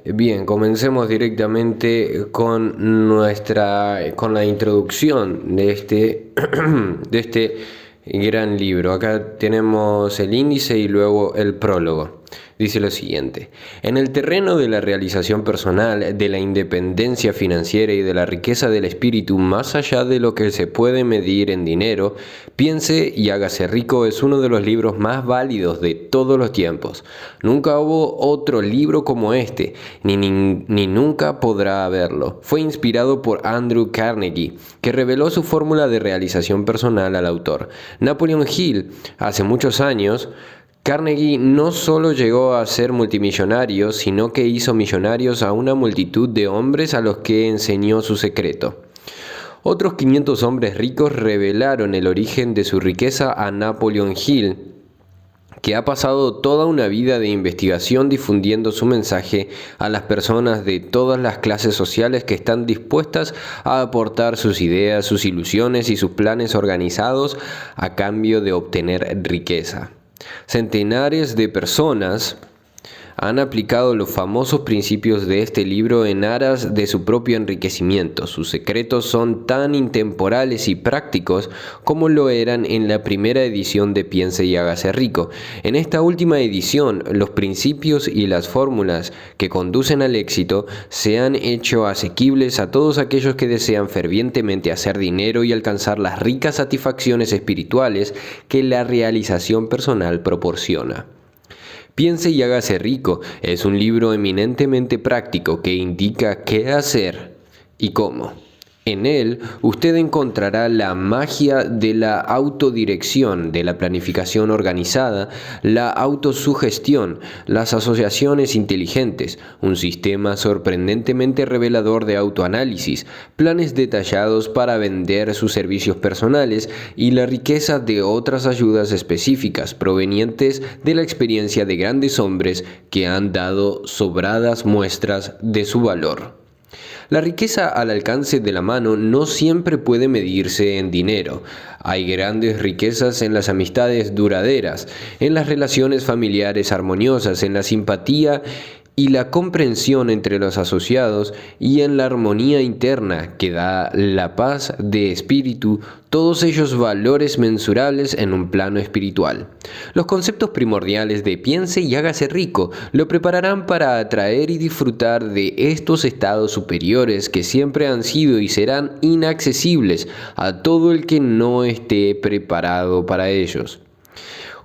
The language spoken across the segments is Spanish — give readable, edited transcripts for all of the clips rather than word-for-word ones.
Bien, comencemos directamente con la introducción de de este gran libro. Acá tenemos el índice y luego el prólogo. Dice lo siguiente: en el terreno de la realización personal, de la independencia financiera y de la riqueza del espíritu, más allá de lo que se puede medir en dinero, Piense y hágase rico es uno de los libros más válidos de todos los tiempos. Nunca hubo otro libro como este, ni nunca podrá haberlo. Fue inspirado por Andrew Carnegie, que reveló su fórmula de realización personal al autor. Napoleon Hill, hace muchos años, Carnegie no solo llegó a ser multimillonario, sino que hizo millonarios a una multitud de hombres a los que enseñó su secreto. Otros 500 hombres ricos revelaron el origen de su riqueza a Napoleon Hill, que ha pasado toda una vida de investigación difundiendo su mensaje a las personas de todas las clases sociales que están dispuestas a aportar sus ideas, sus ilusiones y sus planes organizados a cambio de obtener riqueza. Centenares de personas han aplicado los famosos principios de este libro en aras de su propio enriquecimiento. Sus secretos son tan intemporales y prácticos como lo eran en la primera edición de Piense y hágase rico. En esta última edición, los principios y las fórmulas que conducen al éxito se han hecho asequibles a todos aquellos que desean fervientemente hacer dinero y alcanzar las ricas satisfacciones espirituales que la realización personal proporciona. Piense y hágase rico es un libro eminentemente práctico que indica qué hacer y cómo. En él usted encontrará la magia de la autodirección, de la planificación organizada, la autosugestión, las asociaciones inteligentes, un sistema sorprendentemente revelador de autoanálisis, planes detallados para vender sus servicios personales y la riqueza de otras ayudas específicas provenientes de la experiencia de grandes hombres que han dado sobradas muestras de su valor. La riqueza al alcance de la mano no siempre puede medirse en dinero. Hay grandes riquezas en las amistades duraderas, en las relaciones familiares armoniosas, en la simpatía y la comprensión entre los asociados y en la armonía interna que da la paz de espíritu, todos ellos valores mensurables en un plano espiritual. Los conceptos primordiales de piense y hágase rico lo prepararán para atraer y disfrutar de estos estados superiores que siempre han sido y serán inaccesibles a todo el que no esté preparado para ellos.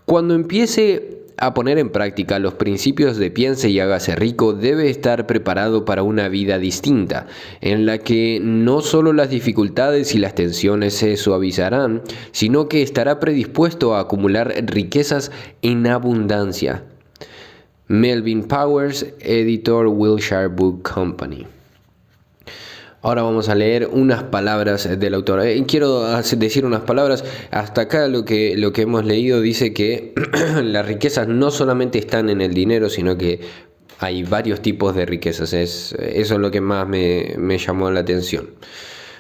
Cuando empiece a poner en práctica los principios de piense y hágase rico, debe estar preparado para una vida distinta, en la que no solo las dificultades y las tensiones se suavizarán, sino que estará predispuesto a acumular riquezas en abundancia. Melvin Powers, editor, Wilshire Book Company. Ahora vamos a leer unas palabras del autor. Quiero decir unas palabras. Hasta acá lo que hemos leído dice que las riquezas no solamente están en el dinero, sino que hay varios tipos de riquezas. Eso es lo que más me llamó la atención.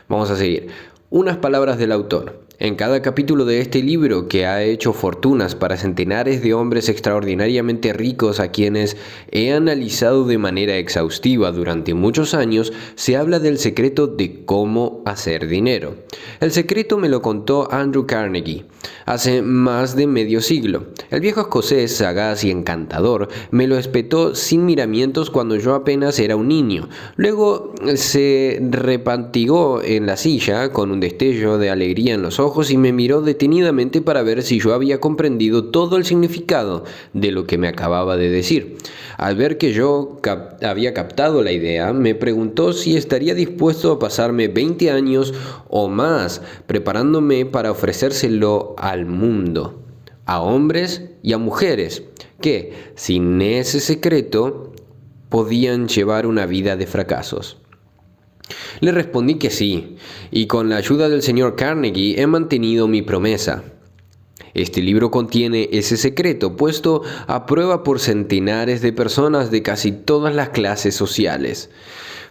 Vamos a seguir. Unas palabras del autor. En cada capítulo de este libro, que ha hecho fortunas para centenares de hombres extraordinariamente ricos a quienes he analizado de manera exhaustiva durante muchos años, se habla del secreto de cómo hacer dinero. El secreto me lo contó Andrew Carnegie hace más de medio siglo. El viejo escocés, sagaz y encantador, me lo espetó sin miramientos cuando yo apenas era un niño. Luego se repantigó en la silla con un destello de alegría en los ojos y me miró detenidamente para ver si yo había comprendido todo el significado de lo que me acababa de decir. Al ver que yo había captado la idea, me preguntó si estaría dispuesto a pasarme 20 años o más preparándome para ofrecérselo al mundo, a hombres y a mujeres, que, sin ese secreto, podían llevar una vida de fracasos. Le respondí que sí, y con la ayuda del señor Carnegie he mantenido mi promesa. Este libro contiene ese secreto puesto a prueba por centenares de personas de casi todas las clases sociales.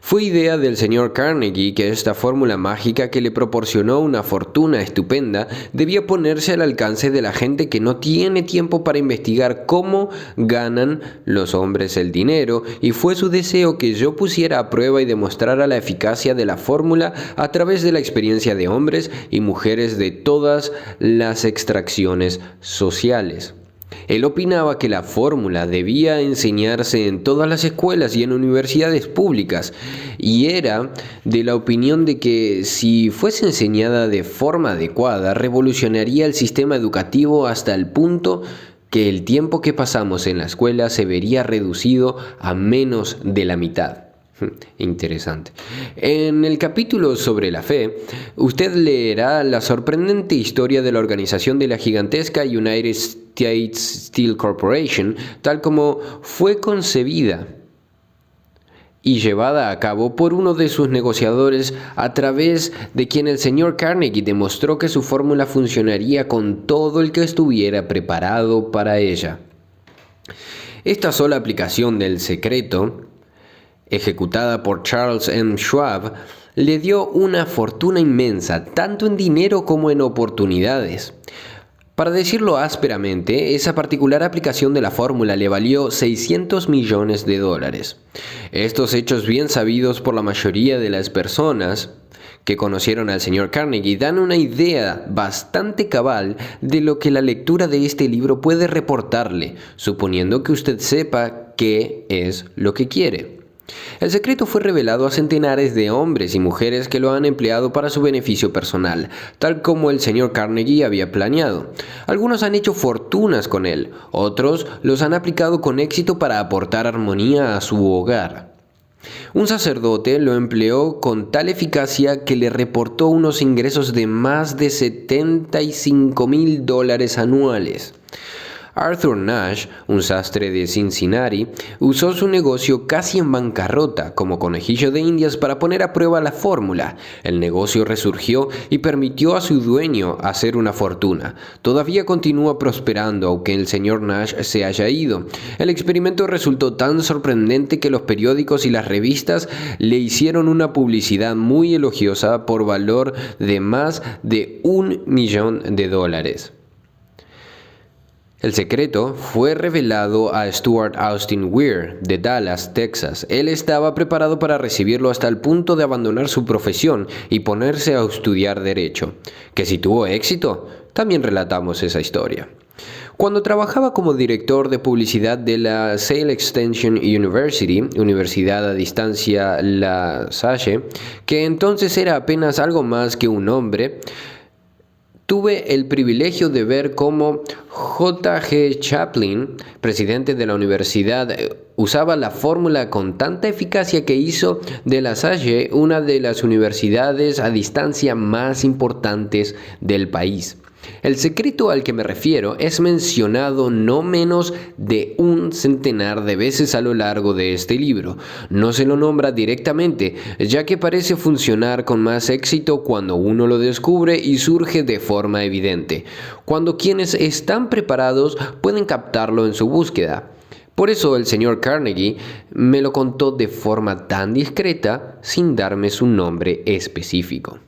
Fue idea del señor Carnegie que esta fórmula mágica que le proporcionó una fortuna estupenda debía ponerse al alcance de la gente que no tiene tiempo para investigar cómo ganan los hombres el dinero, y fue su deseo que yo pusiera a prueba y demostrara la eficacia de la fórmula a través de la experiencia de hombres y mujeres de todas las extracciones sociales. Él opinaba que la fórmula debía enseñarse en todas las escuelas y en universidades públicas, y era de la opinión de que si fuese enseñada de forma adecuada, revolucionaría el sistema educativo hasta el punto que el tiempo que pasamos en la escuela se vería reducido a menos de la mitad. Interesante. En el capítulo sobre la fe, usted leerá la sorprendente historia de la organización de la gigantesca United States Steel Corporation, tal como fue concebida y llevada a cabo por uno de sus negociadores, a través de quien el señor Carnegie demostró que su fórmula funcionaría con todo el que estuviera preparado para ella. Esta sola aplicación del secreto, ejecutada por Charles M. Schwab, le dio una fortuna inmensa, tanto en dinero como en oportunidades. Para decirlo ásperamente, esa particular aplicación de la fórmula le valió $600 millones. Estos hechos, bien sabidos por la mayoría de las personas que conocieron al señor Carnegie, dan una idea bastante cabal de lo que la lectura de este libro puede reportarle, suponiendo que usted sepa qué es lo que quiere. El secreto fue revelado a centenares de hombres y mujeres que lo han empleado para su beneficio personal, tal como el señor Carnegie había planeado. Algunos han hecho fortunas con él, otros los han aplicado con éxito para aportar armonía a su hogar. Un sacerdote lo empleó con tal eficacia que le reportó unos ingresos de más de $75,000 anuales. Arthur Nash, un sastre de Cincinnati, usó su negocio casi en bancarrota como conejillo de indias para poner a prueba la fórmula. El negocio resurgió y permitió a su dueño hacer una fortuna. Todavía continúa prosperando aunque el señor Nash se haya ido. El experimento resultó tan sorprendente que los periódicos y las revistas le hicieron una publicidad muy elogiosa por valor de más de $1 millón. El secreto fue revelado a Stuart Austin Weir, de Dallas, Texas. Él estaba preparado para recibirlo hasta el punto de abandonar su profesión y ponerse a estudiar Derecho. ¿Que si tuvo éxito? También relatamos esa historia. Cuando trabajaba como director de publicidad de la Sale Extension University, Universidad a Distancia La Salle, que entonces era apenas algo más que un nombre, tuve el privilegio de ver cómo J.G. Chaplin, presidente de la universidad, usaba la fórmula con tanta eficacia que hizo de La Salle una de las universidades a distancia más importantes del país. El secreto al que me refiero es mencionado no menos de un centenar de veces a lo largo de este libro. No se lo nombra directamente, ya que parece funcionar con más éxito cuando uno lo descubre y surge de forma evidente, cuando quienes están preparados pueden captarlo en su búsqueda. Por eso el señor Carnegie me lo contó de forma tan discreta, sin darme su nombre específico.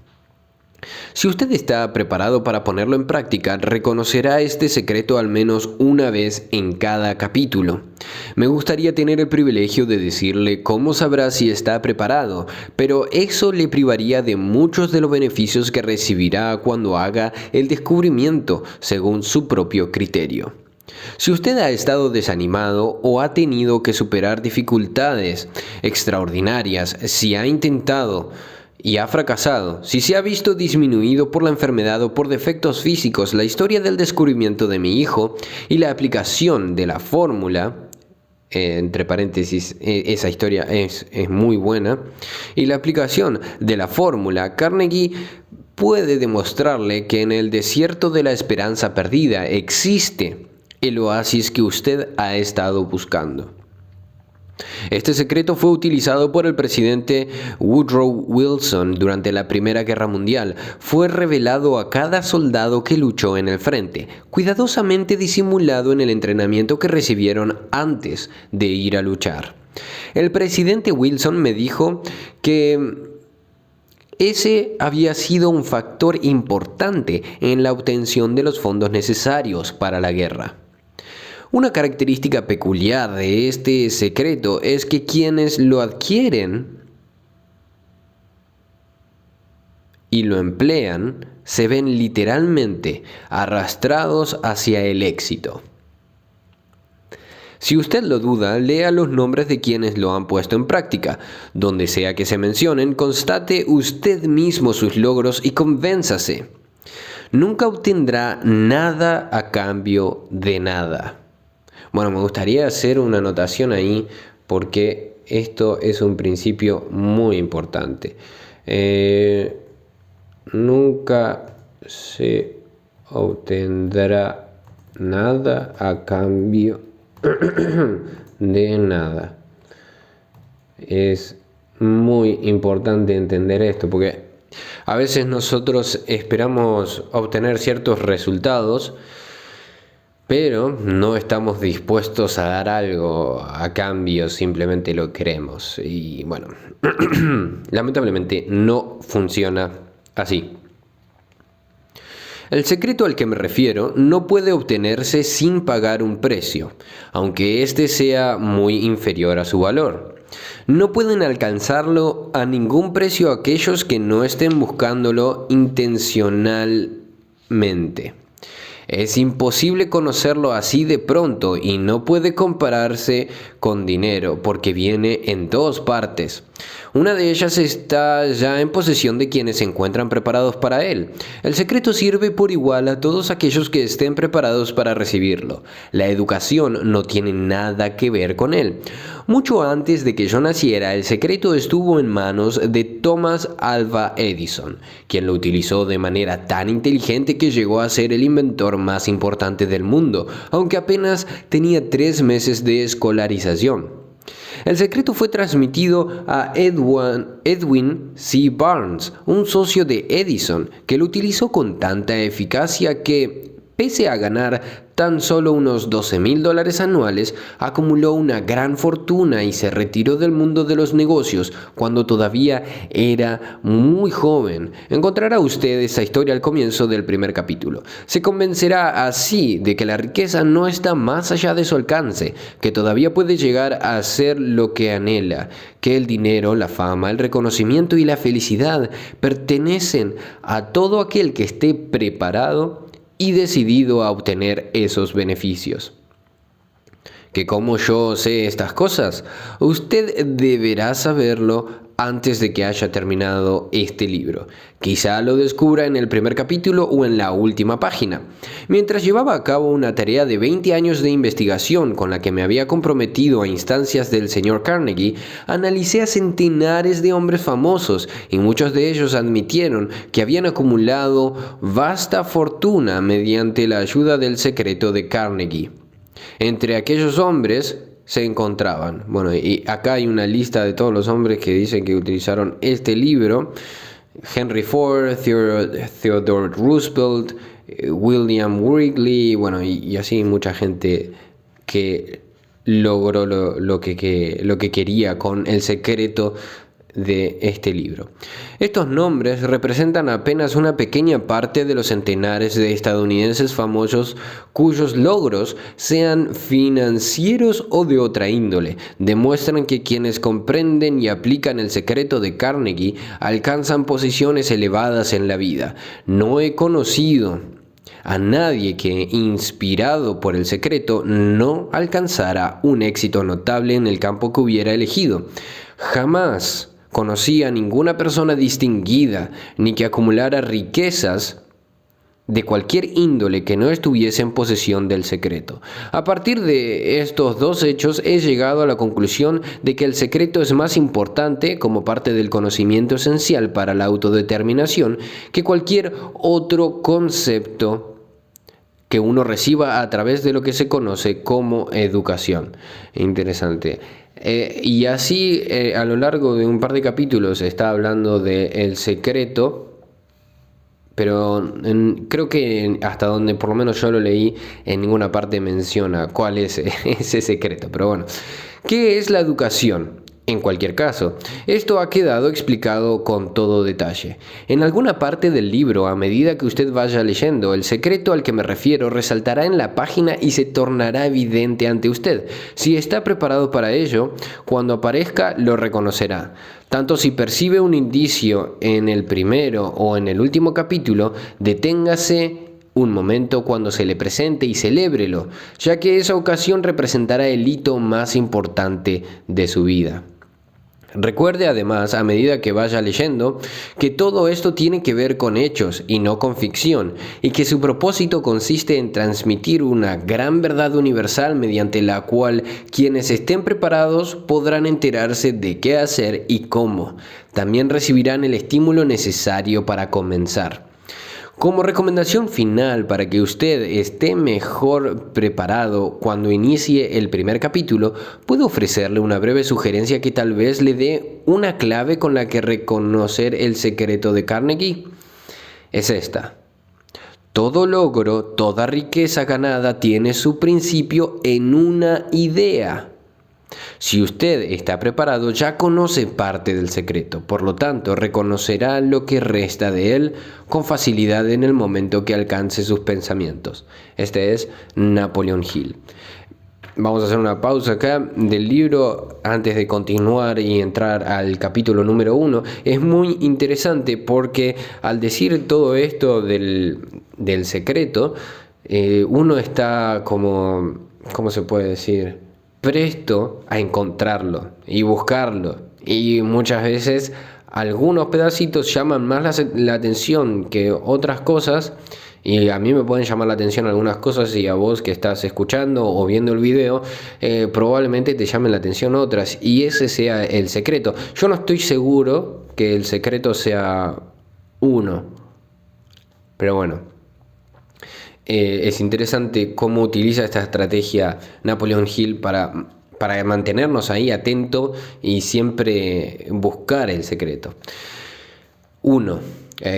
Si usted está preparado para ponerlo en práctica, reconocerá este secreto al menos una vez en cada capítulo. Me gustaría tener el privilegio de decirle cómo sabrá si está preparado, pero eso le privaría de muchos de los beneficios que recibirá cuando haga el descubrimiento según su propio criterio. Si usted ha estado desanimado o ha tenido que superar dificultades extraordinarias, si ha intentado y ha fracasado, si se ha visto disminuido por la enfermedad o por defectos físicos, la historia del descubrimiento de mi hijo y la aplicación de la fórmula, entre paréntesis, esa historia es muy buena, y la aplicación de la fórmula, Carnegie puede demostrarle que en el desierto de la esperanza perdida existe el oasis que usted ha estado buscando. Este secreto fue utilizado por el presidente Woodrow Wilson durante la Primera Guerra Mundial. Fue revelado a cada soldado que luchó en el frente, cuidadosamente disimulado en el entrenamiento que recibieron antes de ir a luchar. El presidente Wilson me dijo que ese había sido un factor importante en la obtención de los fondos necesarios para la guerra. Una característica peculiar de este secreto es que quienes lo adquieren y lo emplean se ven literalmente arrastrados hacia el éxito. Si usted lo duda, lea los nombres de quienes lo han puesto en práctica. Donde sea que se mencionen, constate usted mismo sus logros y convénzase. Nunca obtendrá nada a cambio de nada. Bueno, me gustaría hacer una anotación ahí porque esto es un principio muy importante. Nunca se obtendrá nada a cambio de nada. Es muy importante entender esto porque a veces nosotros esperamos obtener ciertos resultados, pero no estamos dispuestos a dar algo a cambio, simplemente lo queremos. Y bueno, lamentablemente no funciona así. El secreto al que me refiero no puede obtenerse sin pagar un precio, aunque éste sea muy inferior a su valor. No pueden alcanzarlo a ningún precio aquellos que no estén buscándolo intencionalmente. Es imposible conocerlo así de pronto y no puede compararse con dinero porque viene en dos partes. Una de ellas está ya en posesión de quienes se encuentran preparados para él. El secreto sirve por igual a todos aquellos que estén preparados para recibirlo. La educación no tiene nada que ver con él. Mucho antes de que yo naciera, el secreto estuvo en manos de Thomas Alva Edison, quien lo utilizó de manera tan inteligente que llegó a ser el inventor más importante del mundo, aunque apenas tenía 3 meses de escolarización. El secreto fue transmitido a Edwin C. Barnes, un socio de Edison, que lo utilizó con tanta eficacia que, pese a ganar tan solo unos $12,000 anuales, acumuló una gran fortuna y se retiró del mundo de los negocios cuando todavía era muy joven. Encontrará usted esa historia al comienzo del primer capítulo. Se convencerá así de que la riqueza no está más allá de su alcance, que todavía puede llegar a ser lo que anhela, que el dinero, la fama, el reconocimiento y la felicidad pertenecen a todo aquel que esté preparado y decidido a obtener esos beneficios. ¿Que cómo yo sé estas cosas? Usted deberá saberlo antes de que haya terminado este libro. Quizá lo descubra en el primer capítulo o en la última página. Mientras llevaba a cabo una tarea de 20 años de investigación con la que me había comprometido a instancias del señor Carnegie, analicé a centenares de hombres famosos y muchos de ellos admitieron que habían acumulado vasta fortuna mediante la ayuda del secreto de Carnegie. Entre aquellos hombres se encontraban, bueno, y acá hay una lista de todos los hombres que dicen que utilizaron este libro: Henry Ford, Theodore Roosevelt, William Wrigley, bueno, y así mucha gente que logró lo que quería con el secreto de este libro. Estos nombres representan apenas una pequeña parte de los centenares de estadounidenses famosos cuyos logros, sean financieros o de otra índole, demuestran que quienes comprenden y aplican el secreto de Carnegie alcanzan posiciones elevadas en la vida. No he conocido a nadie que, inspirado por el secreto, no alcanzara un éxito notable en el campo que hubiera elegido. Jamás conocí a ninguna persona distinguida ni que acumulara riquezas de cualquier índole que no estuviese en posesión del secreto. A partir de estos dos hechos he llegado a la conclusión de que el secreto es más importante como parte del conocimiento esencial para la autodeterminación que cualquier otro concepto que uno reciba a través de lo que se conoce como educación. Interesante. Y así a lo largo de un par de capítulos se está hablando de El Secreto, pero creo que hasta donde por lo menos yo lo leí, en ninguna parte menciona cuál es ese secreto. Pero bueno, ¿qué es la educación? En cualquier caso, esto ha quedado explicado con todo detalle. En alguna parte del libro, a medida que usted vaya leyendo, el secreto al que me refiero resaltará en la página y se tornará evidente ante usted. Si está preparado para ello, cuando aparezca lo reconocerá. Tanto si percibe un indicio en el primero o en el último capítulo, deténgase un momento cuando se le presente y celébrelo, ya que esa ocasión representará el hito más importante de su vida. Recuerde además, a medida que vaya leyendo, que todo esto tiene que ver con hechos y no con ficción, y que su propósito consiste en transmitir una gran verdad universal mediante la cual quienes estén preparados podrán enterarse de qué hacer y cómo. También recibirán el estímulo necesario para comenzar. Como recomendación final para que usted esté mejor preparado cuando inicie el primer capítulo, puedo ofrecerle una breve sugerencia que tal vez le dé una clave con la que reconocer el secreto de Carnegie. Es esta: todo logro, toda riqueza ganada tiene su principio en una idea. Si usted está preparado, ya conoce parte del secreto, por lo tanto, reconocerá lo que resta de él con facilidad en el momento que alcance sus pensamientos. Este es Napoleon Hill. Vamos a hacer una pausa acá del libro antes de continuar y entrar al capítulo número 1. Es muy interesante porque al decir todo esto del secreto, uno está como, ¿cómo se puede decir?, presto a encontrarlo y buscarlo, y muchas veces algunos pedacitos llaman más la atención que otras cosas, y a mí me pueden llamar la atención algunas cosas y a vos que estás escuchando o viendo el video probablemente te llamen la atención otras, y ese sea el secreto. Yo no estoy seguro que el secreto sea uno, pero bueno. Es interesante cómo utiliza esta estrategia Napoleon Hill para mantenernos ahí atento y siempre buscar el secreto.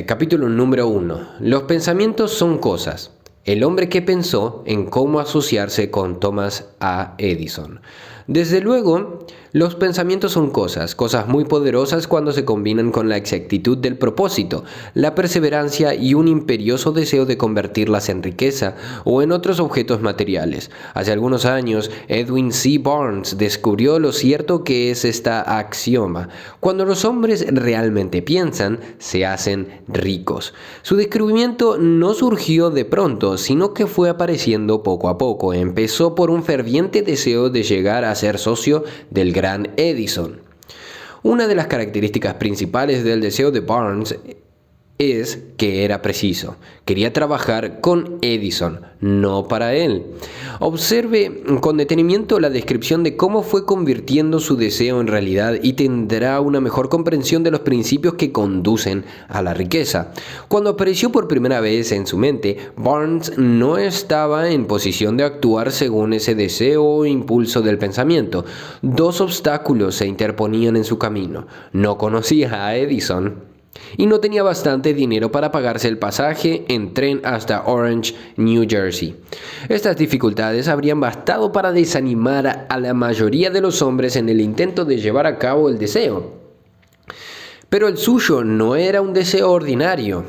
Capítulo número 1. Los pensamientos son cosas. El hombre que pensó en cómo asociarse con Thomas A. Edison. Desde luego, los pensamientos son cosas muy poderosas cuando se combinan con la exactitud del propósito, la perseverancia y un imperioso deseo de convertirlas en riqueza o en otros objetos materiales. Hace algunos años, Edwin C. Barnes descubrió lo cierto que es esta axioma: cuando los hombres realmente piensan, se hacen ricos. Su descubrimiento no surgió de pronto, sino que fue apareciendo poco a poco. Empezó por un ferviente deseo de llegar a ser socio del gran Edison. Una de las características principales del deseo de Barnes es que era preciso. Quería trabajar con Edison, no para él. Observe con detenimiento la descripción de cómo fue convirtiendo su deseo en realidad y tendrá una mejor comprensión de los principios que conducen a la riqueza. Cuando apareció por primera vez en su mente, Barnes no estaba en posición de actuar según ese deseo o impulso del pensamiento. Dos obstáculos se interponían en su camino. No conocía a Edison y no tenía bastante dinero para pagarse el pasaje en tren hasta Orange, New Jersey. Estas dificultades habrían bastado para desanimar a la mayoría de los hombres en el intento de llevar a cabo el deseo. Pero el suyo no era un deseo ordinario.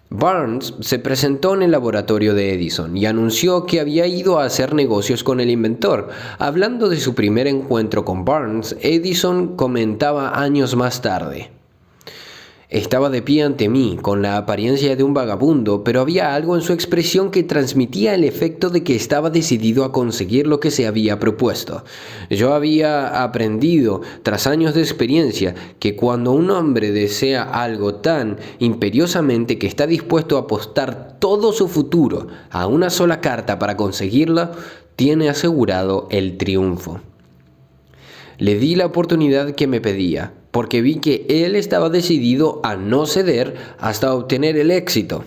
Barnes se presentó en el laboratorio de Edison y anunció que había ido a hacer negocios con el inventor. Hablando de su primer encuentro con Barnes, Edison comentaba años más tarde: estaba de pie ante mí, con la apariencia de un vagabundo, pero había algo en su expresión que transmitía el efecto de que estaba decidido a conseguir lo que se había propuesto. Yo había aprendido, tras años de experiencia, que cuando un hombre desea algo tan imperiosamente que está dispuesto a apostar todo su futuro a una sola carta para conseguirla, tiene asegurado el triunfo. Le di la oportunidad que me pedía, porque vi que él estaba decidido a no ceder hasta obtener el éxito.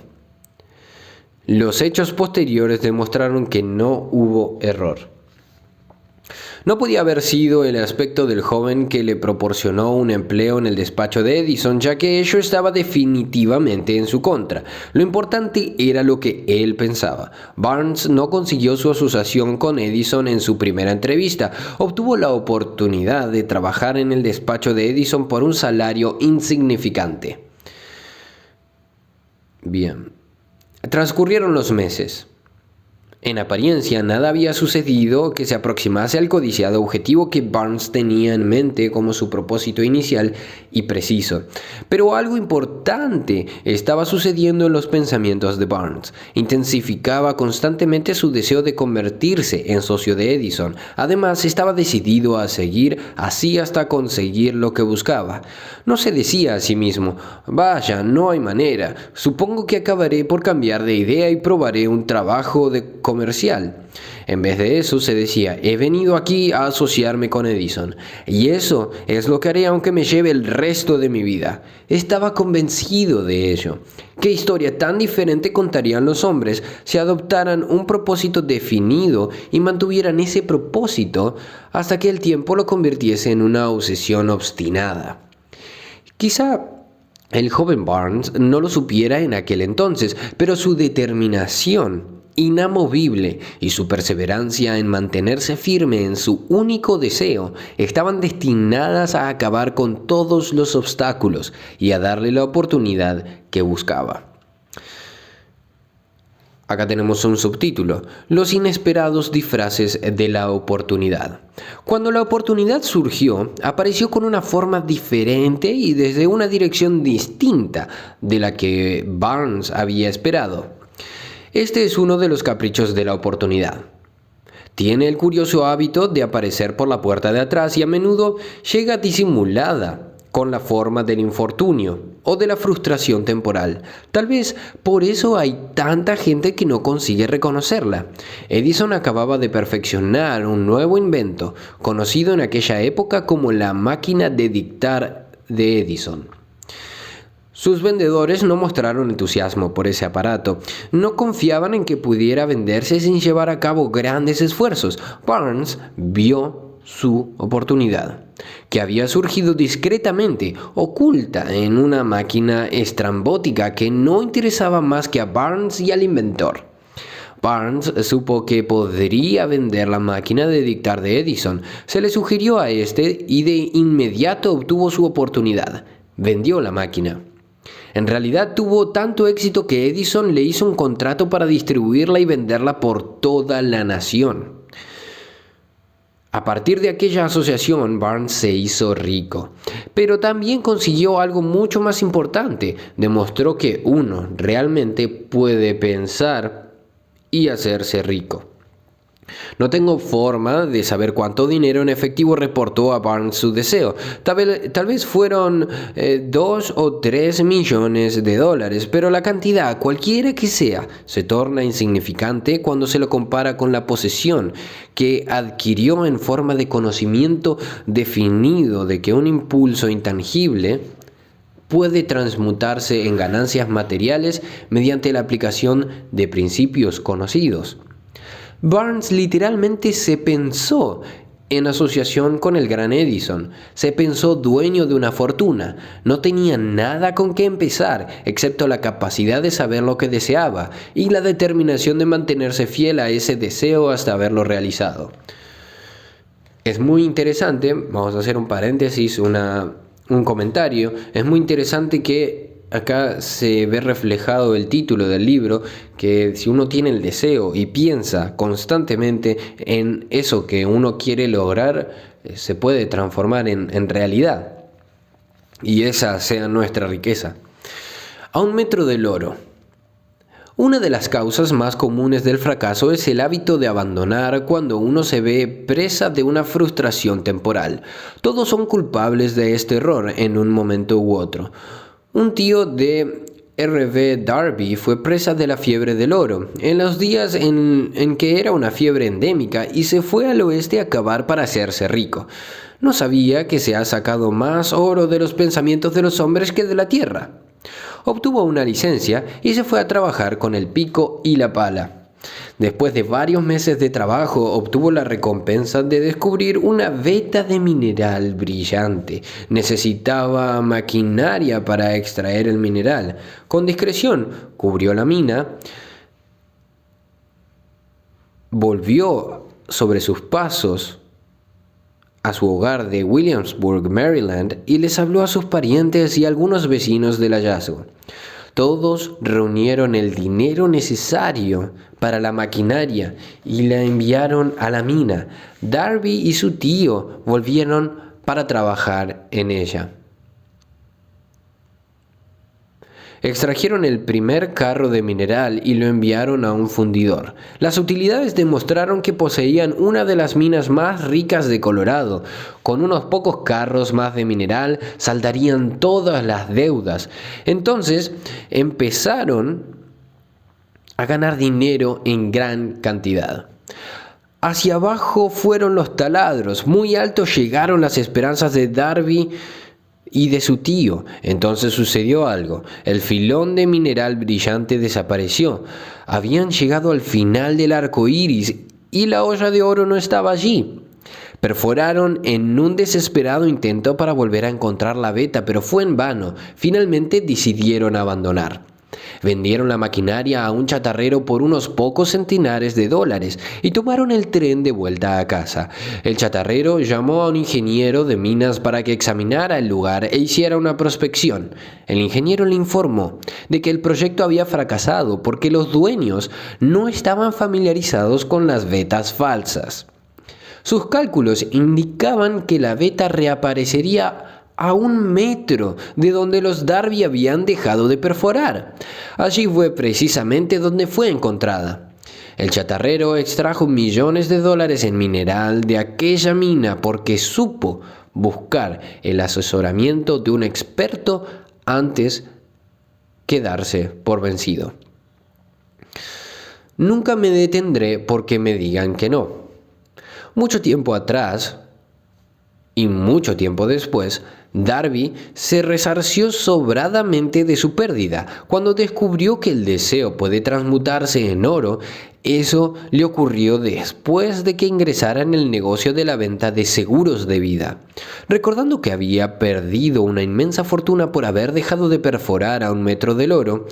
Los hechos posteriores demostraron que no hubo error. No podía haber sido el aspecto del joven que le proporcionó un empleo en el despacho de Edison, ya que ello estaba definitivamente en su contra. Lo importante era lo que él pensaba. Barnes no consiguió su asociación con Edison en su primera entrevista. Obtuvo la oportunidad de trabajar en el despacho de Edison por un salario insignificante. Bien. Transcurrieron los meses. En apariencia, nada había sucedido que se aproximase al codiciado objetivo que Barnes tenía en mente como su propósito inicial y preciso. Pero algo importante estaba sucediendo en los pensamientos de Barnes. Intensificaba constantemente su deseo de convertirse en socio de Edison. Además, estaba decidido a seguir así hasta conseguir lo que buscaba. No se decía a sí mismo: vaya, no hay manera. Supongo que acabaré por cambiar de idea y probaré un trabajo comercial. En vez de eso se decía: he venido aquí a asociarme con Edison, y eso es lo que haré aunque me lleve el resto de mi vida. Estaba convencido de ello. ¿Qué historia tan diferente contarían los hombres si adoptaran un propósito definido y mantuvieran ese propósito hasta que el tiempo lo convirtiese en una obsesión obstinada? Quizá el joven Barnes no lo supiera en aquel entonces, pero su determinación inamovible y su perseverancia en mantenerse firme en su único deseo estaban destinadas a acabar con todos los obstáculos y a darle la oportunidad que buscaba. Acá tenemos un subtítulo: Los inesperados disfraces de la oportunidad. Cuando la oportunidad surgió, apareció con una forma diferente y desde una dirección distinta de la que Barnes había esperado. Este es uno de los caprichos de la oportunidad. Tiene el curioso hábito de aparecer por la puerta de atrás y a menudo llega disimulada con la forma del infortunio o de la frustración temporal. Tal vez por eso hay tanta gente que no consigue reconocerla. Edison acababa de perfeccionar un nuevo invento, conocido en aquella época como la máquina de dictar de Edison. Sus vendedores no mostraron entusiasmo por ese aparato. No confiaban en que pudiera venderse sin llevar a cabo grandes esfuerzos. Barnes vio su oportunidad, que había surgido discretamente, oculta en una máquina estrambótica que no interesaba más que a Barnes y al inventor. Barnes supo que podría vender la máquina de dictar de Edison. Se le sugirió a este y de inmediato obtuvo su oportunidad. Vendió la máquina. En realidad tuvo tanto éxito que Edison le hizo un contrato para distribuirla y venderla por toda la nación. A partir de aquella asociación, Barnes se hizo rico, pero también consiguió algo mucho más importante. Demostró que uno realmente puede pensar y hacerse rico. No tengo forma de saber cuánto dinero en efectivo reportó a Barnes su deseo. Tal vez fueron 2 o 3 millones de dólares, pero la cantidad, cualquiera que sea, se torna insignificante cuando se lo compara con la posesión que adquirió en forma de conocimiento definido de que un impulso intangible puede transmutarse en ganancias materiales mediante la aplicación de principios conocidos. Barnes literalmente se pensó en asociación con el gran Edison. Se pensó dueño de una fortuna. No tenía nada con qué empezar, excepto la capacidad de saber lo que deseaba y la determinación de mantenerse fiel a ese deseo hasta haberlo realizado. Es muy interesante, vamos a hacer un paréntesis, un comentario. Es muy interesante que acá se ve reflejado el título del libro, que si uno tiene el deseo y piensa constantemente en eso que uno quiere lograr, se puede transformar en realidad. Y esa sea nuestra riqueza. A un metro del oro. Una de las causas más comunes del fracaso es el hábito de abandonar cuando uno se ve presa de una frustración temporal. Todos son culpables de este error en un momento u otro. Un tío de R.V. Darby fue presa de la fiebre del oro en los días en que era una fiebre endémica y se fue al oeste a cavar para hacerse rico. No sabía que se ha sacado más oro de los pensamientos de los hombres que de la tierra. Obtuvo una licencia y se fue a trabajar con el pico y la pala. Después de varios meses de trabajo, obtuvo la recompensa de descubrir una veta de mineral brillante. Necesitaba maquinaria para extraer el mineral. Con discreción, cubrió la mina, volvió sobre sus pasos a su hogar de Williamsburg, Maryland, y les habló a sus parientes y algunos vecinos del hallazgo. Todos reunieron el dinero necesario para la maquinaria y la enviaron a la mina. Darby y su tío volvieron para trabajar en ella. Extrajeron el primer carro de mineral y lo enviaron a un fundidor. Las utilidades demostraron que poseían una de las minas más ricas de Colorado. Con unos pocos carros más de mineral saldarían todas las deudas. Entonces empezaron a ganar dinero en gran cantidad. Hacia abajo fueron los taladros, muy altos llegaron las esperanzas de Darby y de su tío. Entonces sucedió algo. El filón de mineral brillante desapareció. Habían llegado al final del arco iris y la olla de oro no estaba allí. Perforaron en un desesperado intento para volver a encontrar la veta, pero fue en vano. Finalmente decidieron abandonar. Vendieron la maquinaria a un chatarrero por unos pocos centenares de dólares y tomaron el tren de vuelta a casa. El chatarrero llamó a un ingeniero de minas para que examinara el lugar e hiciera una prospección. El ingeniero le informó de que el proyecto había fracasado porque los dueños no estaban familiarizados con las vetas falsas. Sus cálculos indicaban que la veta reaparecería a 1 metro de donde los Darby habían dejado de perforar. Allí fue precisamente donde fue encontrada. El chatarrero extrajo millones de dólares en mineral de aquella mina porque supo buscar el asesoramiento de un experto antes que darse por vencido. Nunca me detendré porque me digan que no. Mucho tiempo atrás y mucho tiempo después, Darby se resarció sobradamente de su pérdida. Cuando descubrió que el deseo puede transmutarse en oro, eso le ocurrió después de que ingresara en el negocio de la venta de seguros de vida. Recordando que había perdido una inmensa fortuna por haber dejado de perforar a 1 metro del oro,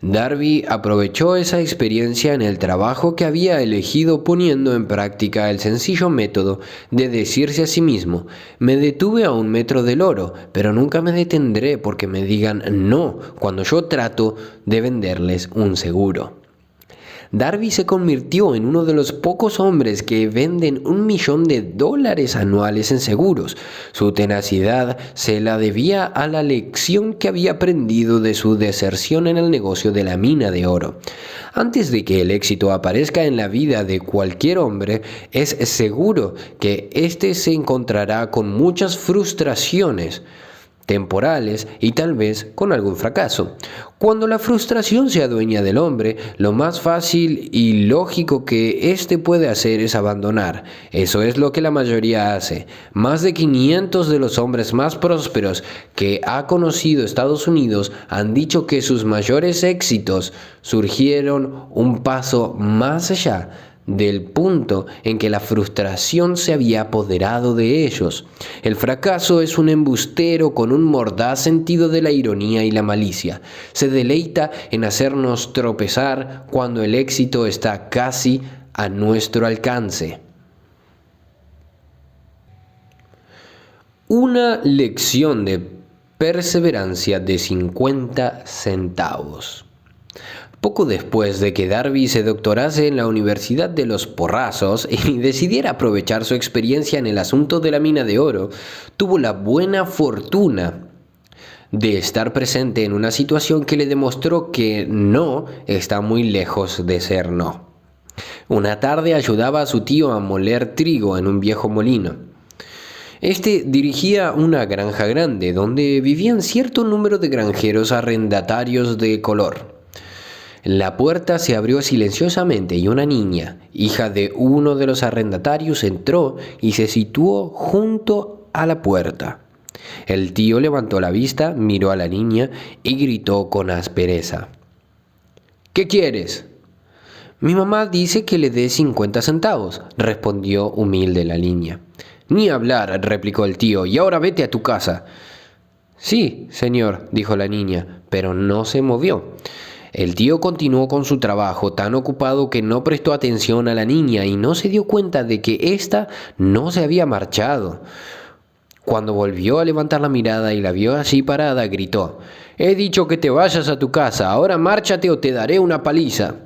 Darby aprovechó esa experiencia en el trabajo que había elegido, poniendo en práctica el sencillo método de decirse a sí mismo: me detuve a 1 metro del oro, pero nunca me detendré porque me digan no cuando yo trato de venderles un seguro. Darby se convirtió en uno de los pocos hombres que venden $1 millón anuales en seguros. Su tenacidad se la debía a la lección que había aprendido de su deserción en el negocio de la mina de oro. Antes de que el éxito aparezca en la vida de cualquier hombre, es seguro que éste se encontrará con muchas frustraciones temporales y tal vez con algún fracaso. Cuando la frustración se adueña del hombre, lo más fácil y lógico que éste puede hacer es abandonar. Eso es lo que la mayoría hace. Más de 500 de los hombres más prósperos que ha conocido Estados Unidos han dicho que sus mayores éxitos surgieron un paso más allá del punto en que la frustración se había apoderado de ellos. El fracaso es un embustero con un mordaz sentido de la ironía y la malicia. Se deleita en hacernos tropezar cuando el éxito está casi a nuestro alcance. Una lección de perseverancia de 50 centavos. Poco después de que Darby se doctorase en la Universidad de los Porrazos y decidiera aprovechar su experiencia en el asunto de la mina de oro, tuvo la buena fortuna de estar presente en una situación que le demostró que no está muy lejos de ser no. Una tarde ayudaba a su tío a moler trigo en un viejo molino. Este dirigía una granja grande donde vivían cierto número de granjeros arrendatarios de color. La puerta se abrió silenciosamente y una niña, hija de uno de los arrendatarios, entró y se situó junto a la puerta. El tío levantó la vista, miró a la niña y gritó con aspereza: ¿Qué quieres? Mi mamá dice que le dé 50 centavos, respondió humilde la niña. Ni hablar, replicó el tío, y ahora vete a tu casa. Sí, señor, dijo la niña, pero no se movió. El tío continuó con su trabajo, tan ocupado que no prestó atención a la niña y no se dio cuenta de que ésta no se había marchado. Cuando volvió a levantar la mirada y la vio allí parada, gritó: He dicho que te vayas a tu casa, ahora márchate o te daré una paliza.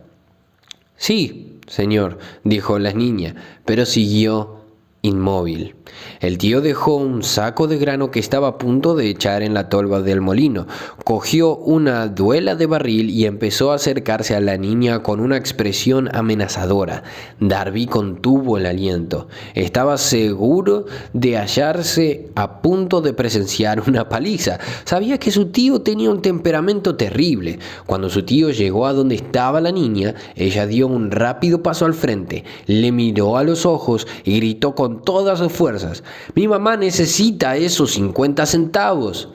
Sí, señor, dijo la niña, pero siguió inmóvil. El tío dejó un saco de grano que estaba a punto de echar en la tolva del molino, cogió una duela de barril y empezó a acercarse a la niña con una expresión amenazadora. Darby contuvo el aliento. Estaba seguro de hallarse a punto de presenciar una paliza. Sabía que su tío tenía un temperamento terrible. Cuando su tío llegó a donde estaba la niña, ella dio un rápido paso al frente, le miró a los ojos y gritó con todas sus fuerzas: Mi mamá necesita esos 50 centavos.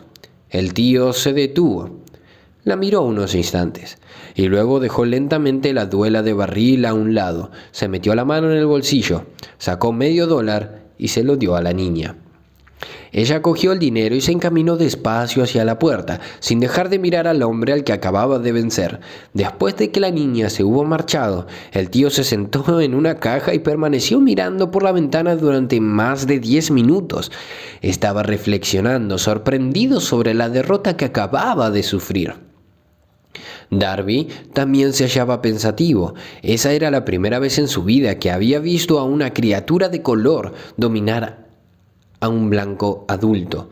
El tío se detuvo. La miró unos instantes y luego dejó lentamente la duela de barril a un lado. Se metió la mano en el bolsillo, sacó $0.50 y se lo dio a la niña. Ella cogió el dinero y se encaminó despacio hacia la puerta, sin dejar de mirar al hombre al que acababa de vencer. Después de que la niña se hubo marchado, el tío se sentó en una caja y permaneció mirando por la ventana durante más de 10 minutos. Estaba reflexionando, sorprendido sobre la derrota que acababa de sufrir. Darby también se hallaba pensativo. Esa era la primera vez en su vida que había visto a una criatura de color dominar a un blanco adulto.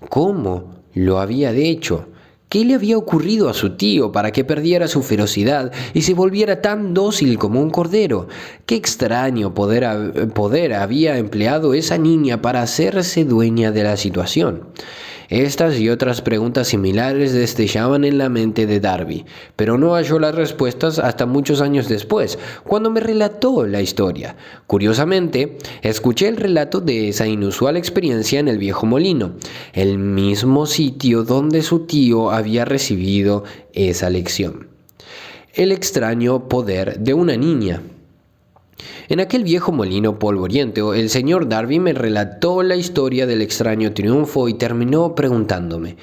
¿Cómo lo había hecho? ¿Qué le había ocurrido a su tío para que perdiera su ferocidad y se volviera tan dócil como un cordero? ¿Qué extraño poder había empleado esa niña para hacerse dueña de la situación? Estas y otras preguntas similares destellaban en la mente de Darby, pero no halló las respuestas hasta muchos años después, cuando me relató la historia. Curiosamente, escuché el relato de esa inusual experiencia en el viejo molino, el mismo sitio donde su tío había recibido esa lección. El extraño poder de una niña. En aquel viejo molino polvoriento, el señor Darby me relató la historia del extraño triunfo y terminó preguntándome: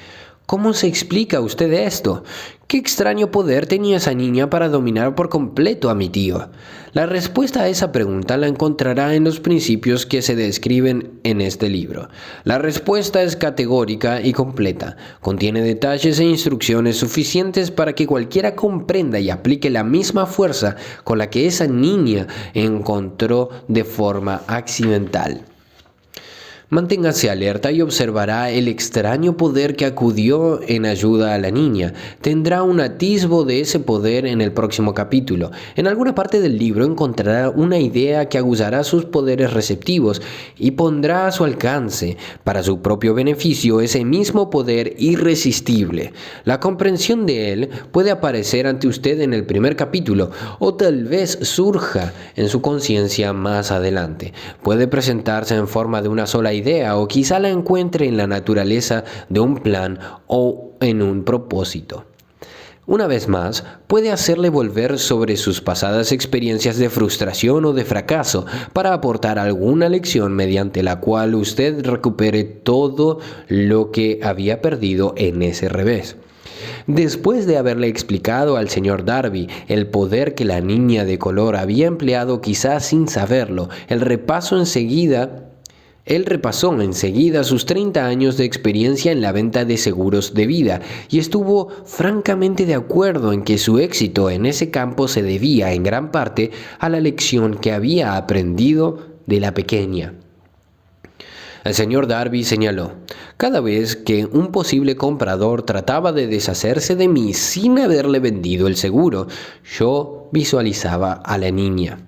¿cómo se explica usted esto? ¿Qué extraño poder tenía esa niña para dominar por completo a mi tío? La respuesta a esa pregunta la encontrará en los principios que se describen en este libro. La respuesta es categórica y completa. Contiene detalles e instrucciones suficientes para que cualquiera comprenda y aplique la misma fuerza con la que esa niña encontró de forma accidental. Manténgase alerta y observará el extraño poder que acudió en ayuda a la niña. Tendrá un atisbo de ese poder en el próximo capítulo. En alguna parte del libro encontrará una idea que aguzará sus poderes receptivos y pondrá a su alcance, para su propio beneficio, ese mismo poder irresistible. La comprensión de él puede aparecer ante usted en el primer capítulo, o tal vez surja en su conciencia más adelante. Puede presentarse en forma de una sola idea, o quizá la encuentre en la naturaleza de un plan o en un propósito. Una vez más, puede hacerle volver sobre sus pasadas experiencias de frustración o de fracaso para aportar alguna lección mediante la cual usted recupere todo lo que había perdido en ese revés. Después de haberle explicado al señor Darby el poder que la niña de color había empleado quizás sin saberlo, él repasó enseguida sus 30 años de experiencia en la venta de seguros de vida y estuvo francamente de acuerdo en que su éxito en ese campo se debía en gran parte a la lección que había aprendido de la pequeña. El señor Darby señaló: cada vez que un posible comprador trataba de deshacerse de mí sin haberle vendido el seguro, yo visualizaba a la niña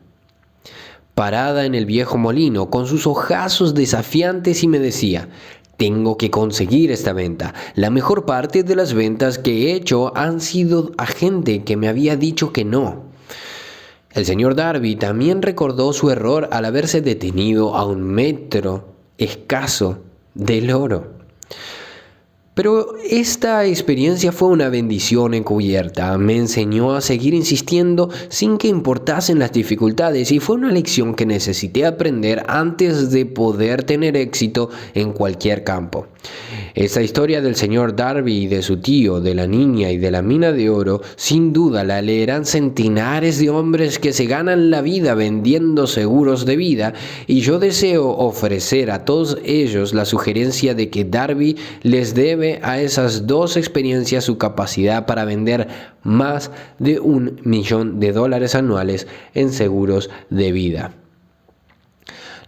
parada en el viejo molino con sus ojazos desafiantes y me decía: tengo que conseguir esta venta. La mejor parte de las ventas que he hecho han sido a gente que me había dicho que no. El señor Darby también recordó su error al haberse detenido a 1 metro escaso del oro. Pero esta experiencia fue una bendición encubierta. Me enseñó a seguir insistiendo sin que importasen las dificultades y fue una lección que necesité aprender antes de poder tener éxito en cualquier campo. Esta historia del señor Darby y de su tío, de la niña y de la mina de oro, sin duda la leerán centenares de hombres que se ganan la vida vendiendo seguros de vida, y yo deseo ofrecer a todos ellos la sugerencia de que Darby les debe a esas dos experiencias su capacidad para vender más de $1 millón anuales en seguros de vida.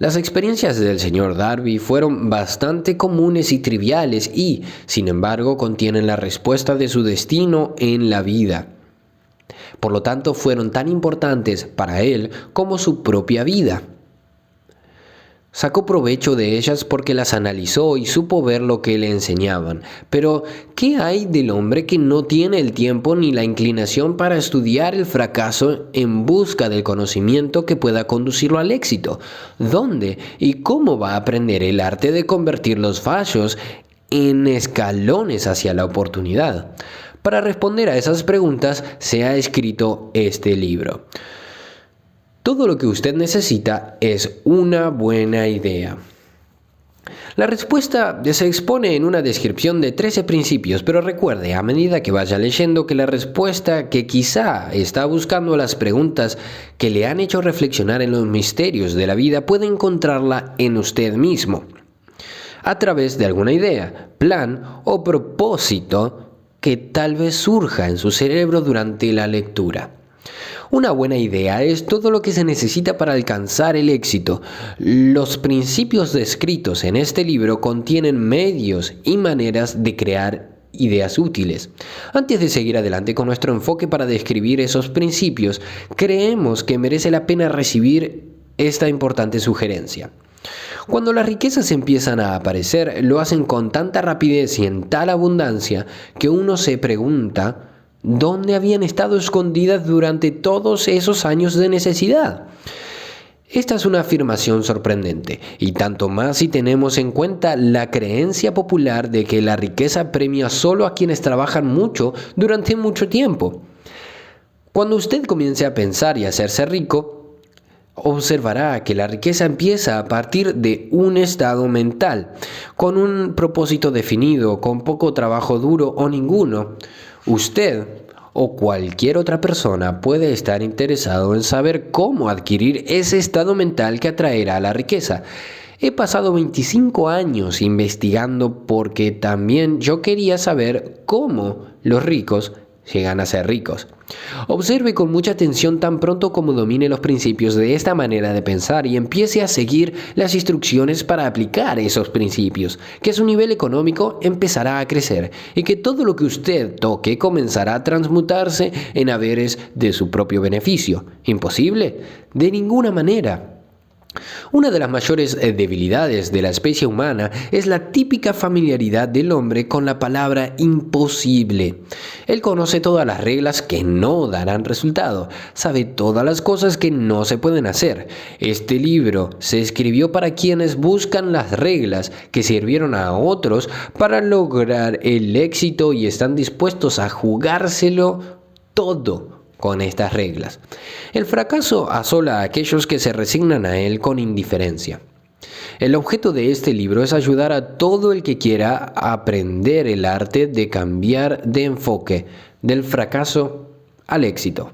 Las experiencias del señor Darby fueron bastante comunes y triviales y, sin embargo, contienen la respuesta de su destino en la vida. Por lo tanto, fueron tan importantes para él como su propia vida. Sacó provecho de ellas porque las analizó y supo ver lo que le enseñaban. Pero, ¿qué hay del hombre que no tiene el tiempo ni la inclinación para estudiar el fracaso en busca del conocimiento que pueda conducirlo al éxito? ¿Dónde y cómo va a aprender el arte de convertir los fallos en escalones hacia la oportunidad? Para responder a esas preguntas se ha escrito este libro. Todo lo que usted necesita es una buena idea. La respuesta se expone en una descripción de 13 principios, pero recuerde a medida que vaya leyendo que la respuesta que quizá está buscando las preguntas que le han hecho reflexionar en los misterios de la vida puede encontrarla en usted mismo, a través de alguna idea, plan o propósito que tal vez surja en su cerebro durante la lectura. Una buena idea es todo lo que se necesita para alcanzar el éxito. Los principios descritos en este libro contienen medios y maneras de crear ideas útiles. Antes de seguir adelante con nuestro enfoque para describir esos principios, creemos que merece la pena recibir esta importante sugerencia. Cuando las riquezas empiezan a aparecer, lo hacen con tanta rapidez y en tal abundancia que uno se pregunta ¿dónde habían estado escondidas durante todos esos años de necesidad? Esta es una afirmación sorprendente, y tanto más si tenemos en cuenta la creencia popular de que la riqueza premia solo a quienes trabajan mucho durante mucho tiempo. Cuando usted comience a pensar y a hacerse rico, observará que la riqueza empieza a partir de un estado mental, con un propósito definido, con poco trabajo duro o ninguno. Usted o cualquier otra persona puede estar interesado en saber cómo adquirir ese estado mental que atraerá la riqueza. He pasado 25 años investigando porque también yo quería saber cómo los ricos llegan a ser ricos. Observe con mucha atención tan pronto como domine los principios de esta manera de pensar y empiece a seguir las instrucciones para aplicar esos principios, que su nivel económico empezará a crecer y que todo lo que usted toque comenzará a transmutarse en haberes de su propio beneficio. ¿Imposible? De ninguna manera. Una de las mayores debilidades de la especie humana es la típica familiaridad del hombre con la palabra imposible. Él conoce todas las reglas que no darán resultado, sabe todas las cosas que no se pueden hacer. Este libro se escribió para quienes buscan las reglas que sirvieron a otros para lograr el éxito y están dispuestos a jugárselo todo con estas reglas. El fracaso asola a aquellos que se resignan a él con indiferencia. El objeto de este libro es ayudar a todo el que quiera aprender el arte de cambiar de enfoque del fracaso al éxito.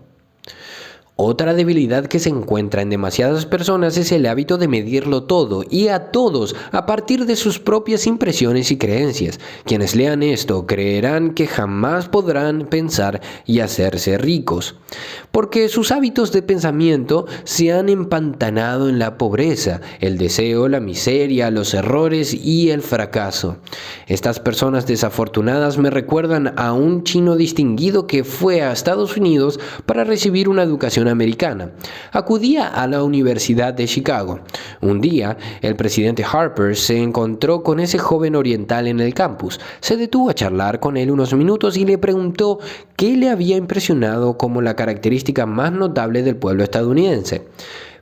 Otra debilidad que se encuentra en demasiadas personas es el hábito de medirlo todo y a todos a partir de sus propias impresiones y creencias. Quienes lean esto creerán que jamás podrán pensar y hacerse ricos, porque sus hábitos de pensamiento se han empantanado en la pobreza, el deseo, la miseria, los errores y el fracaso. Estas personas desafortunadas me recuerdan a un chino distinguido que fue a Estados Unidos para recibir una educación americana. Acudía a la Universidad de Chicago. Un día, el presidente Harper se encontró con ese joven oriental en el campus. Se detuvo a charlar con él unos minutos y le preguntó qué le había impresionado como la característica más notable del pueblo estadounidense.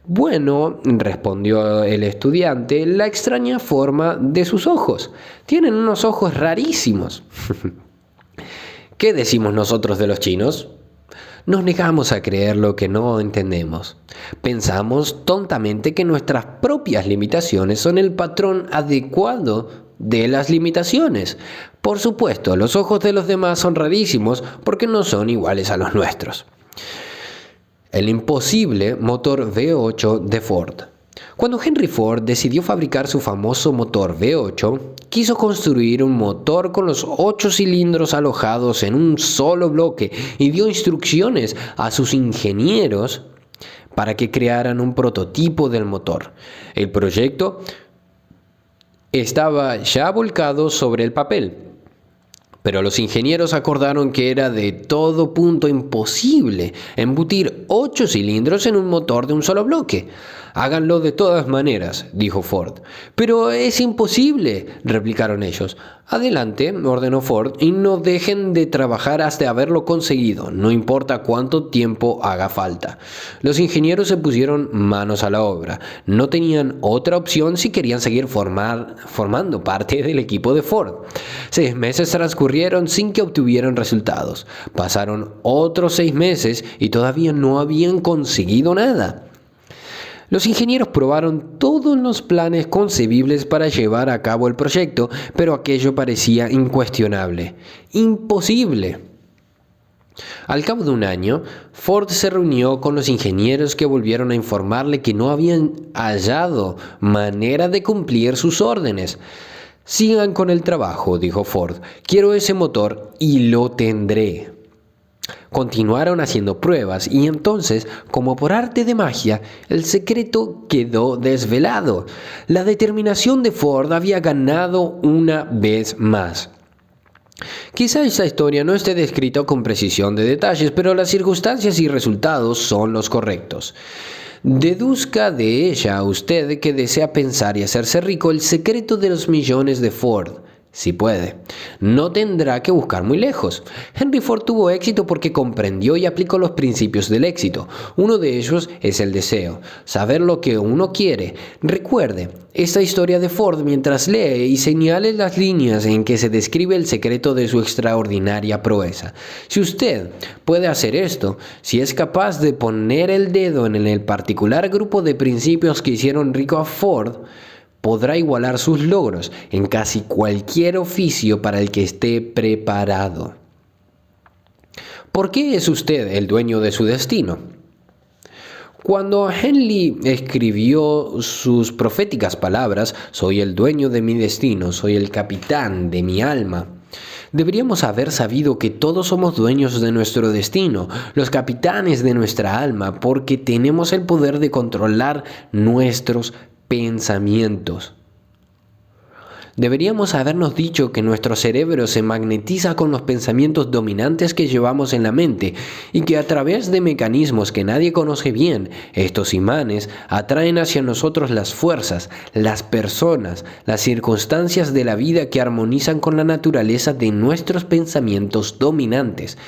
Bueno, respondió el estudiante, la extraña forma de sus ojos. Tienen unos ojos rarísimos. ¿Qué decimos nosotros de los chinos? Nos negamos a creer lo que no entendemos. Pensamos tontamente que nuestras propias limitaciones son el patrón adecuado de las limitaciones. Por supuesto, los ojos de los demás son rarísimos porque no son iguales a los nuestros. El imposible motor V8 de Ford. Cuando Henry Ford decidió fabricar su famoso motor V8, quiso construir un motor con los 8 cilindros alojados en un solo bloque y dio instrucciones a sus ingenieros para que crearan un prototipo del motor. El proyecto estaba ya volcado sobre el papel, pero los ingenieros acordaron que era de todo punto imposible embutir 8 cilindros en un motor de un solo bloque. Háganlo de todas maneras, dijo Ford. Pero es imposible, replicaron ellos. Adelante, ordenó Ford, y no dejen de trabajar hasta haberlo conseguido, no importa cuánto tiempo haga falta. Los ingenieros se pusieron manos a la obra. No tenían otra opción si querían seguir formando parte del equipo de Ford. 6 meses transcurrieron sin que obtuvieran resultados. Pasaron otros 6 meses y todavía no habían conseguido nada. Los ingenieros probaron todos los planes concebibles para llevar a cabo el proyecto, pero aquello parecía incuestionable, imposible. Al cabo de un año, Ford se reunió con los ingenieros que volvieron a informarle que no habían hallado manera de cumplir sus órdenes. Sigan con el trabajo, dijo Ford. Quiero ese motor y lo tendré. Continuaron haciendo pruebas y entonces, como por arte de magia, el secreto quedó desvelado. La determinación de Ford había ganado una vez más. Quizá esta historia no esté descrita con precisión de detalles, pero las circunstancias y resultados son los correctos. Deduzca de ella usted que desea pensar y hacerse rico el secreto de los millones de Ford. Si puede, no tendrá que buscar muy lejos. Henry Ford tuvo éxito porque comprendió y aplicó los principios del éxito. Uno de ellos es el deseo, saber lo que uno quiere. Recuerde esta historia de Ford mientras lee y señale las líneas en que se describe el secreto de su extraordinaria proeza. Si usted puede hacer esto, si es capaz de poner el dedo en el particular grupo de principios que hicieron rico a Ford, podrá igualar sus logros en casi cualquier oficio para el que esté preparado. ¿Por qué es usted el dueño de su destino? Cuando Henley escribió sus proféticas palabras, soy el dueño de mi destino, soy el capitán de mi alma, deberíamos haber sabido que todos somos dueños de nuestro destino, los capitanes de nuestra alma, porque tenemos el poder de controlar nuestros pensamientos. Deberíamos habernos dicho que nuestro cerebro se magnetiza con los pensamientos dominantes que llevamos en la mente y que a través de mecanismos que nadie conoce bien, estos imanes atraen hacia nosotros las fuerzas, las personas, las circunstancias de la vida que armonizan con la naturaleza de nuestros pensamientos dominantes.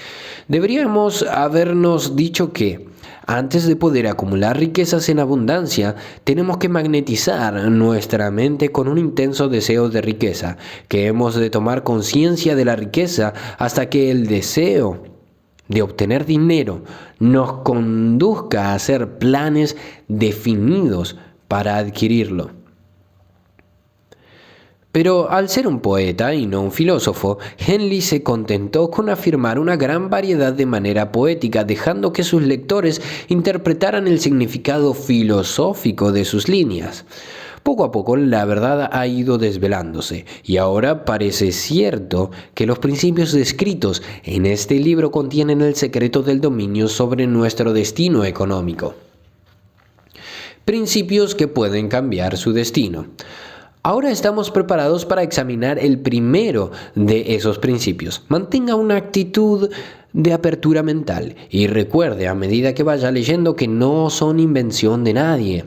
Deberíamos habernos dicho que antes de poder acumular riquezas en abundancia, tenemos que magnetizar nuestra mente con un intenso deseo de riqueza, que hemos de tomar conciencia de la riqueza hasta que el deseo de obtener dinero nos conduzca a hacer planes definidos para adquirirlo. Pero al ser un poeta y no un filósofo, Henley se contentó con afirmar una gran variedad de manera poética, dejando que sus lectores interpretaran el significado filosófico de sus líneas. Poco a poco la verdad ha ido desvelándose, y ahora parece cierto que los principios descritos en este libro contienen el secreto del dominio sobre nuestro destino económico. Principios que pueden cambiar su destino. Ahora estamos preparados para examinar el primero de esos principios. Mantenga una actitud de apertura mental y recuerde a medida que vaya leyendo que no son invención de nadie.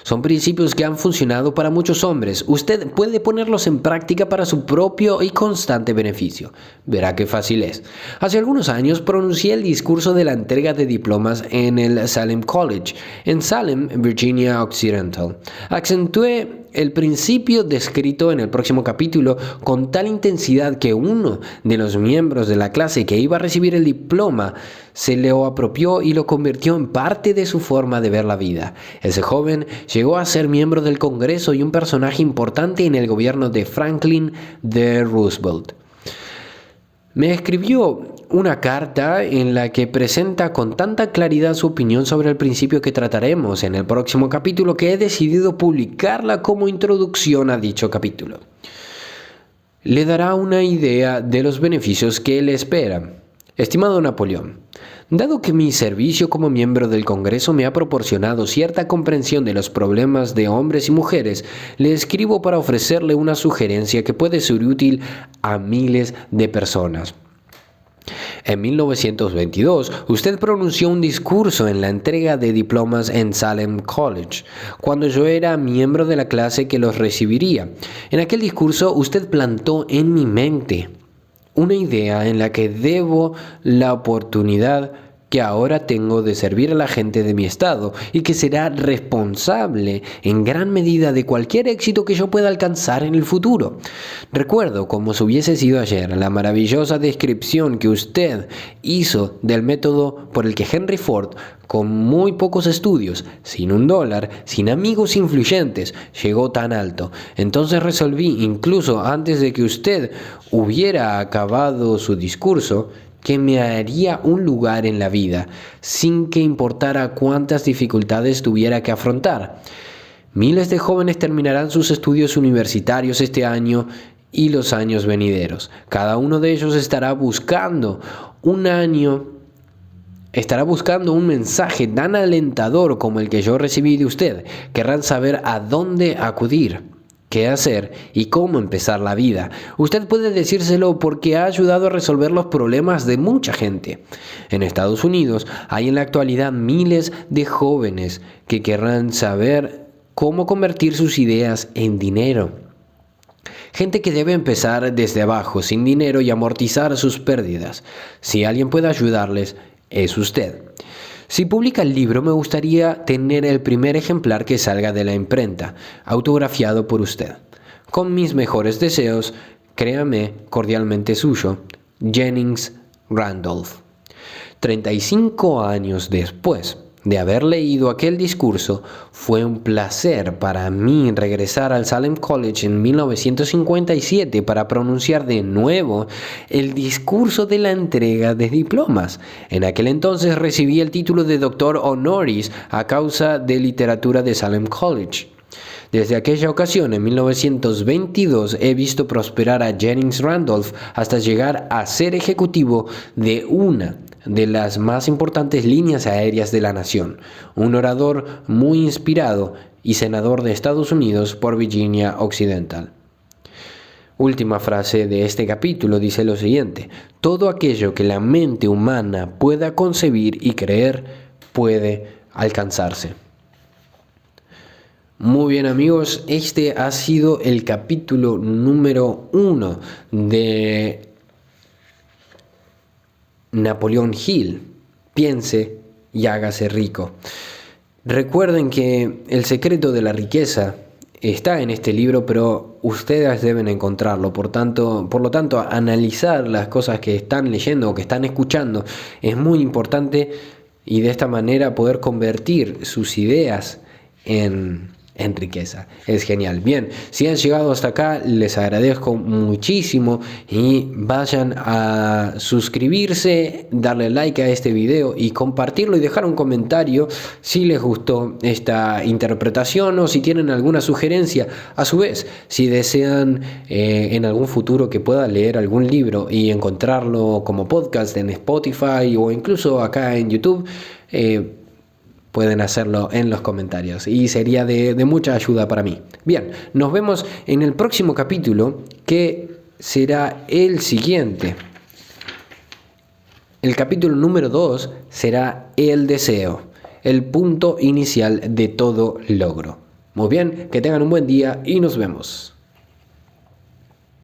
Son principios que han funcionado para muchos hombres. Usted puede ponerlos en práctica para su propio y constante beneficio. Verá qué fácil es. Hace algunos años pronuncié el discurso de la entrega de diplomas en el Salem College, en Salem, Virginia Occidental. Acentué el principio descrito en el próximo capítulo con tal intensidad que uno de los miembros de la clase que iba a recibir el diploma se lo apropió y lo convirtió en parte de su forma de ver la vida. Ese joven llegó a ser miembro del Congreso y un personaje importante en el gobierno de Franklin D. Roosevelt. Me escribió una carta en la que presenta con tanta claridad su opinión sobre el principio que trataremos en el próximo capítulo que he decidido publicarla como introducción a dicho capítulo. Le dará una idea de los beneficios que le esperan. Estimado Napoleón, dado que mi servicio como miembro del Congreso me ha proporcionado cierta comprensión de los problemas de hombres y mujeres, le escribo para ofrecerle una sugerencia que puede ser útil a miles de personas. En 1922, usted pronunció un discurso en la entrega de diplomas en Salem College, cuando yo era miembro de la clase que los recibiría. En aquel discurso, usted plantó en mi mente una idea en la que debo la oportunidad que ahora tengo de servir a la gente de mi estado y que será responsable en gran medida de cualquier éxito que yo pueda alcanzar en el futuro. Recuerdo, como si hubiese sido ayer, la maravillosa descripción que usted hizo del método por el que Henry Ford, con muy pocos estudios, sin $1, sin amigos influyentes, llegó tan alto. Entonces resolví, incluso antes de que usted hubiera acabado su discurso, que me haría un lugar en la vida, sin que importara cuántas dificultades tuviera que afrontar. Miles de jóvenes terminarán sus estudios universitarios este año y los años venideros. Cada uno de ellos estará buscando un mensaje tan alentador como el que yo recibí de usted. Querrán saber a dónde acudir, qué hacer y cómo empezar la vida. Usted puede decírselo porque ha ayudado a resolver los problemas de mucha gente. En Estados Unidos hay en la actualidad miles de jóvenes que querrán saber cómo convertir sus ideas en dinero. Gente que debe empezar desde abajo, sin dinero y amortizar sus pérdidas. Si alguien puede ayudarles, es usted. Si publica el libro, me gustaría tener el primer ejemplar que salga de la imprenta, autografiado por usted. Con mis mejores deseos, créame, cordialmente suyo, Jennings Randolph. 35 años después de haber leído aquel discurso, fue un placer para mí regresar al Salem College en 1957 para pronunciar de nuevo el discurso de la entrega de diplomas. En aquel entonces recibí el título de doctor honoris a causa de literatura de Salem College. Desde aquella ocasión, en 1922, he visto prosperar a Jennings Randolph hasta llegar a ser ejecutivo de una de las más importantes líneas aéreas de la nación, un orador muy inspirado y senador de Estados Unidos por Virginia Occidental. Última frase de este capítulo dice lo siguiente: todo aquello que la mente humana pueda concebir y creer puede alcanzarse. Muy bien amigos, este ha sido el capítulo número 1 de Napoleón Hill, Piense y hágase rico. Recuerden que el secreto de la riqueza está en este libro, pero ustedes deben encontrarlo. Por lo tanto, analizar las cosas que están leyendo o que están escuchando es muy importante y de esta manera poder convertir sus ideas en riqueza. Es genial. Bien, si han llegado hasta acá, les agradezco muchísimo y vayan a suscribirse, darle like a este video y compartirlo y dejar un comentario si les gustó esta interpretación o si tienen alguna sugerencia. A su vez, si desean en algún futuro que pueda leer algún libro y encontrarlo como podcast en Spotify o incluso acá en YouTube, pueden hacerlo en los comentarios y sería de mucha ayuda para mí. Bien, nos vemos en el próximo capítulo, que será el siguiente. El capítulo número 2 será el deseo, el punto inicial de todo logro. Muy bien, que tengan un buen día y nos vemos.